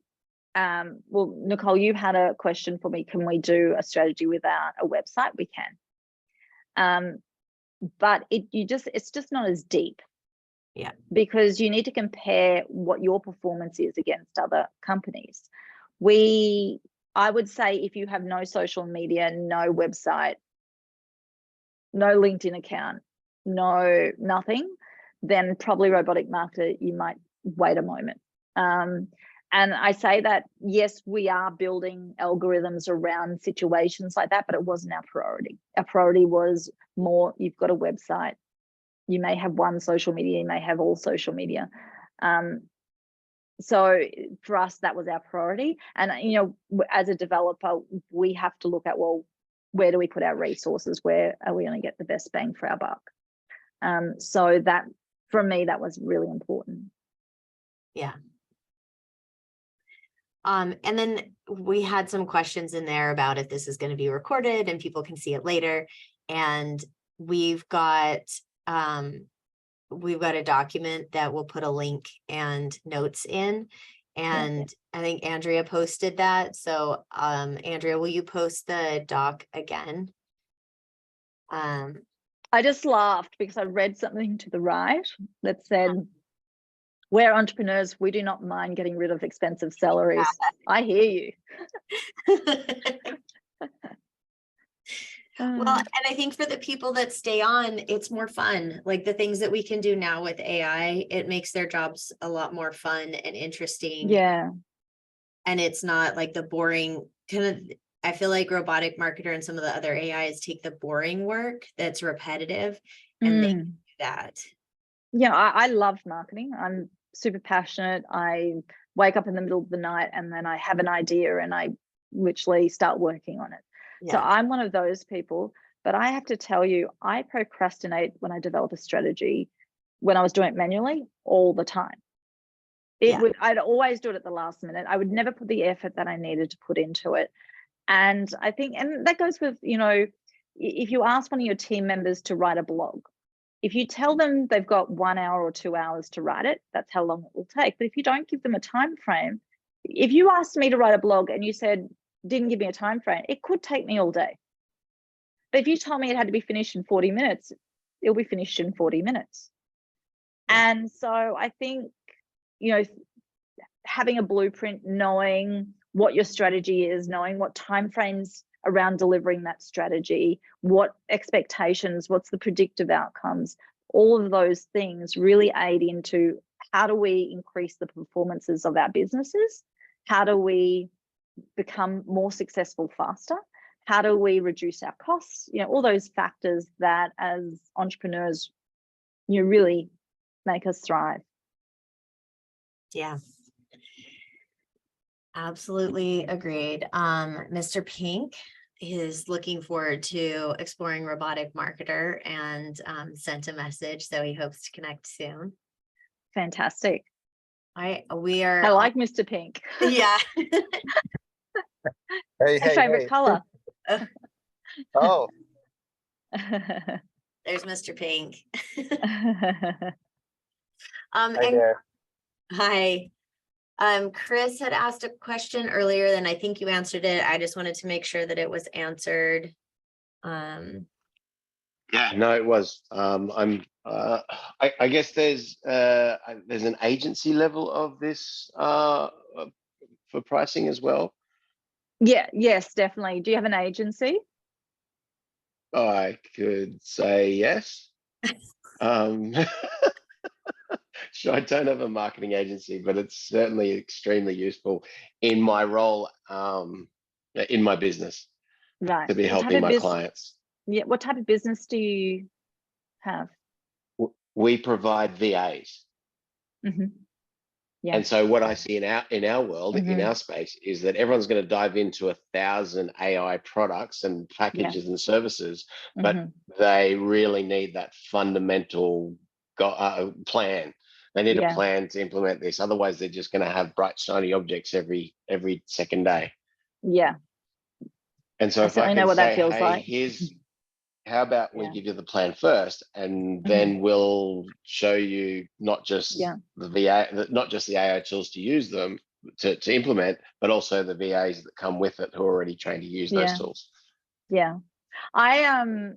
well, Nicole, you've had a question for me. Can we do a strategy without a website? We can. But it's just not as deep. Yeah. Because you need to compare what your performance is against other companies. I would say if you have no social media, no website, no LinkedIn account, nothing, then probably Robotic Marketer, you might wait a moment. And I say that, yes, we are building algorithms around situations like that, but it wasn't our priority. Our priority was more, you've got a website, you may have one social media, you may have all social media. So for us, that was our priority. And, as a developer, we have to look at, well, where do we put our resources? Where are we going to get the best bang for our buck? So that, for me, that was really important. Yeah. And then we had some questions in there about if this is going to be recorded and people can see it later. And we've got a document that we'll put a link and notes in. And I think Andrea posted that. So Andrea, will you post the doc again? I just laughed because I read something to the right that said, we're entrepreneurs, we do not mind getting rid of expensive salaries. I hear you. Well, and I think for the people that stay on, it's more fun. Like the things that we can do now with AI, it makes their jobs a lot more fun and interesting. Yeah. And it's not like the boring kind of, I feel like Robotic Marketer and some of the other AIs take the boring work that's repetitive and they can do that. Yeah, I love marketing. I'm super passionate. I wake up in the middle of the night and then I have an idea and I literally start working on it. Yeah. So I'm one of those people, but I have to tell you, I procrastinate when I develop a strategy when I was doing it manually all the time. I'd always do it at the last minute. I would never put the effort that I needed to put into it. And I think, and that goes with, you know, if you ask one of your team members to write a blog, if you tell them they've got 1 hour or 2 hours to write it, that's how long it will take. But if you don't give them a time frame, if you asked me to write a blog and you said, didn't give me a time frame, it could take me all day. But if you told me it had to be finished in 40 minutes, it'll be finished in 40 minutes. And so I think, you know, having a blueprint, knowing what your strategy is, knowing what timeframes around delivering that strategy, what expectations, what's the predictive outcomes, all of those things really aid into how do we increase the performances of our businesses? How do we become more successful faster? How do we reduce our costs? You know, all those factors that as entrepreneurs, you know, really make us thrive. Yeah. Absolutely agreed. Mr. Pink is looking forward to exploring Robotic Marketer and sent a message, so he hopes to connect soon. Fantastic. I like Mr. Pink. Yeah. My favorite color. Oh. There's Mr. Pink. Hi. Chris had asked a question earlier, and I think you answered it. I just wanted to make sure that it was answered. Yeah, no, it was. I guess there's an agency level of this for pricing as well. Yeah, yes, definitely. Do you have an agency? I could say yes. Sure, I don't have a marketing agency, but it's certainly extremely useful in my role in my business, right, to be helping my clients. Yeah, what type of business do you have? We provide VAs. Mm-hmm. Yeah. And so what I see in our world, in our space, is that everyone's going to dive into 1,000 AI products and packages and services, but they really need that fundamental plan. They need a plan to implement this. Otherwise, they're just going to have bright, shiny objects every second day. Yeah. And so if I know what say, that feels like. How about we give you the plan first, and then we'll show you not just the VA, not just the AI tools to use them to implement, but also the VAs that come with it who are already trained to use those tools. Yeah, I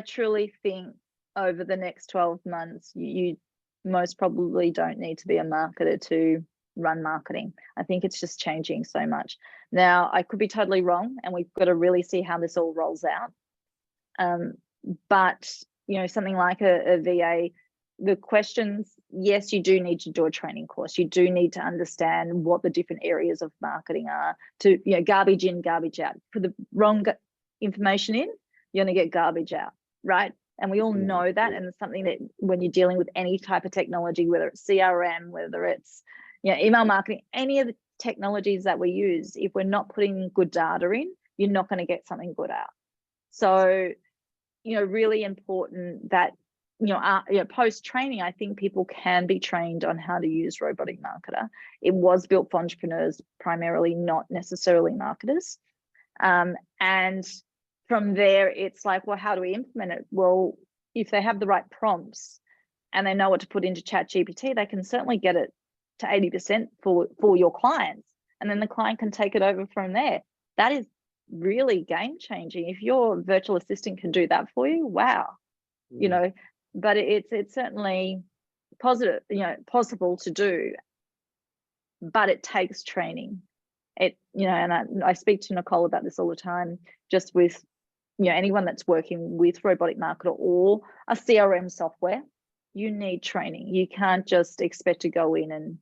truly think over the next 12 months, you most probably don't need to be a marketer to run marketing. I think it's just changing so much. Now, I could be totally wrong, and we've got to really see how this all rolls out. But you know, something like a VA, the questions, yes, you do need to do a training course. You do need to understand what the different areas of marketing are, to, you know, garbage in, garbage out. Put the wrong information in, you're going to get garbage out, right? And we all know that, and it's something that when you're dealing with any type of technology, whether it's CRM, whether it's, you know, email marketing, any of the technologies that we use, if we're not putting good data in, you're not going to get something good out. So, you know, really important that post training, I think people can be trained on how to use Robotic Marketer. It was built for entrepreneurs primarily, not necessarily marketers. And from there, it's like, well, how do we implement it? Well, if they have the right prompts and they know what to put into ChatGPT, they can certainly get it to 80% for your clients. And then the client can take it over from there. That is really game changing. If your virtual assistant can do that for you, wow, but it's certainly positive, possible to do, but it takes training. And I speak to Nicole about this all the time, just with, anyone that's working with Robotic Marketer or a CRM software, you need training. You can't just expect to go in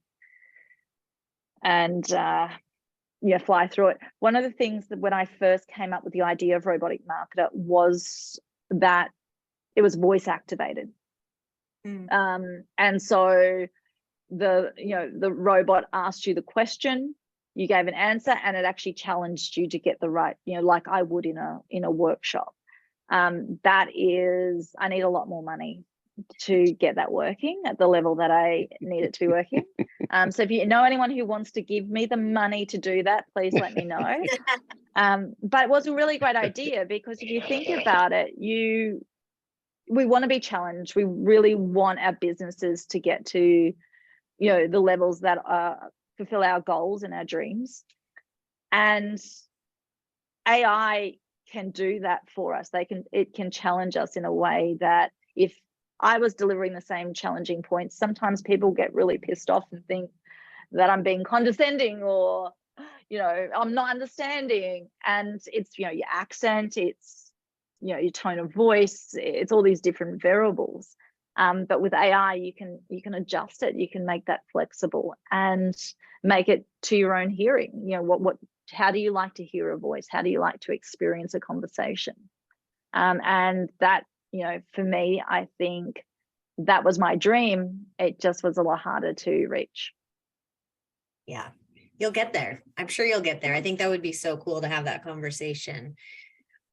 and fly through it. One of the things that when I first came up with the idea of Robotic Marketer was that it was voice activated. And so the robot asked you the question, you gave an answer, and it actually challenged you to get the right, like I would in a workshop. That is, I need a lot more money to get that working at the level that I need it to be working. So if you know anyone who wants to give me the money to do that, please let me know. But it was a really great idea, because if you think about it, we want to be challenged. We really want our businesses to get to, the levels that fulfill our goals and our dreams. And AI can do that for us. It can challenge us in a way that if I was delivering the same challenging points, sometimes people get really pissed off and think that I'm being condescending or, I'm not understanding. And it's, your accent, it's, your tone of voice, it's all these different variables. But with AI, you can adjust it. You can make that flexible and make it to your own hearing. How do you like to hear a voice? How do you like to experience a conversation? And that, for me, I think that was my dream. It just was a lot harder to reach. Yeah, you'll get there. I'm sure you'll get there. I think that would be so cool to have that conversation.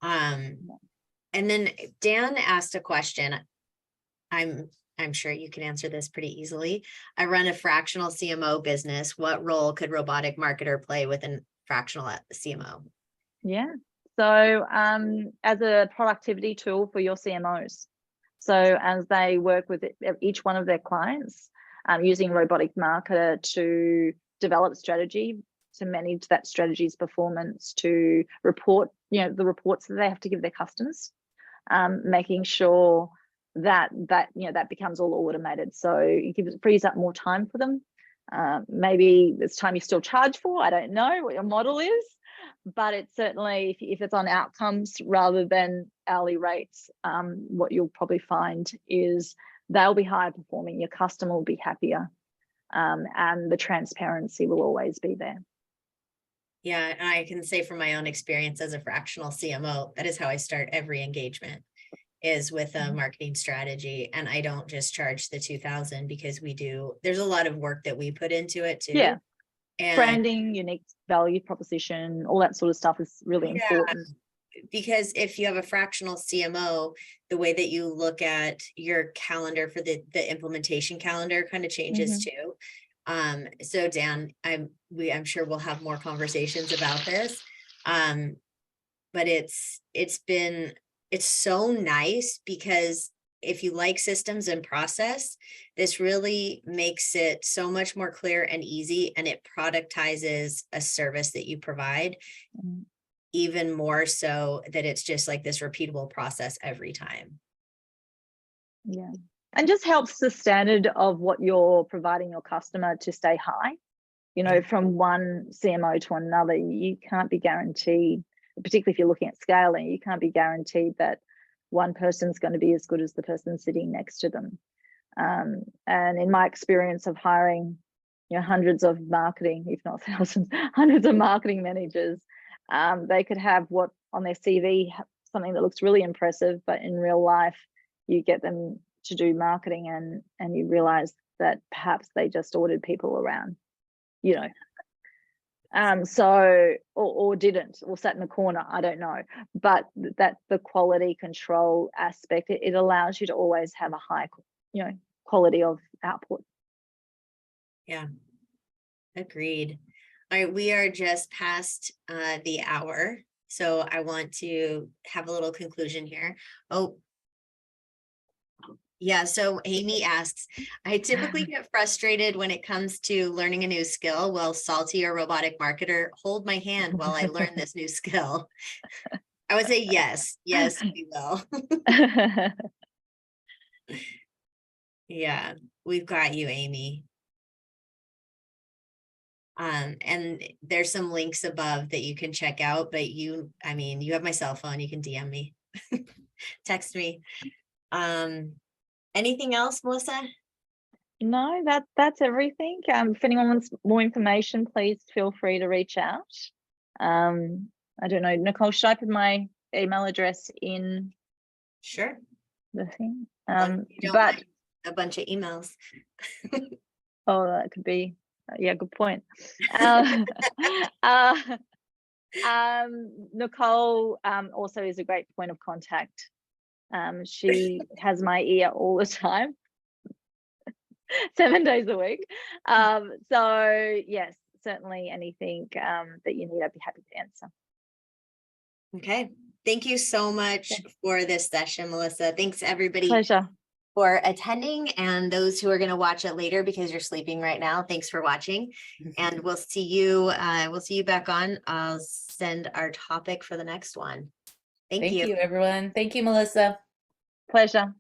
And then Dan asked a question. I'm sure you can answer this pretty easily. I run a fractional CMO business. What role could Robotic Marketer play within fractional CMO? Yeah. So as a productivity tool for your CMOs. So as they work with each one of their clients, using Robotic Marketer to develop strategy, to manage that strategy's performance, to report, the reports that they have to give their customers, making sure that becomes all automated. So it frees up more time for them. Maybe it's time you still charge for. I don't know what your model is, but it's certainly, if it's on outcomes rather than hourly rates, what you'll probably find is they'll be higher performing, your customer will be happier, and the transparency will always be there. Yeah, and I can say from my own experience as a fractional CMO, that is how I start every engagement, is with a marketing strategy. And I don't just charge the 2,000, because there's a lot of work that we put into it too. Yeah. And branding, unique value proposition, all that sort of stuff is really important. Because if you have a fractional CMO, the way that you look at your calendar for the implementation calendar kind of changes too. So Dan, I'm sure we'll have more conversations about this. But it's so nice, because if you like systems and process, this really makes it so much more clear and easy, and it productizes a service that you provide even more, so that it's just like this repeatable process every time. Yeah. And just helps the standard of what you're providing your customer to stay high. From one CMO to another, you can't be guaranteed, particularly if you're looking at scaling, you can't be guaranteed that one person's going to be as good as the person sitting next to them. And in my experience of hiring, hundreds of marketing, if not thousands, hundreds of marketing managers, they could have what on their CV, something that looks really impressive, but in real life, you get them to do marketing and you realize that perhaps they just ordered people around, So, or didn't, or sat in the corner, I don't know. But that's the quality control aspect. It allows you to always have a high, quality of output. Yeah, agreed. All right, we are just past the hour, so I want to have a little conclusion here. Oh, yeah, so Amy asks, I typically get frustrated when it comes to learning a new skill. Will Salty or Robotic Marketer hold my hand while I learn this new skill? I would say yes, we will. Yeah, we've got you, Amy. And there's some links above that you can check out, but you have my cell phone, you can DM me, text me. Anything else, Mellissah? No, that's everything. If anyone wants more information, please feel free to reach out. I don't know, Nicole, should I put my email address in? Sure. The thing? You don't like a bunch of emails. Oh, that could be, yeah, good point. Nicole also is a great point of contact. She has my ear all the time, 7 days a week. So yes, certainly anything that you need, I'd be happy to answer. Okay. Thank you so much for this session, Mellissah. Thanks everybody. Pleasure. For attending, and those who are going to watch it later because you're sleeping right now. Thanks for watching, and we'll see you back on. I'll send our topic for the next one. Thank you, everyone. Thank you, Mellissah. Pleasure.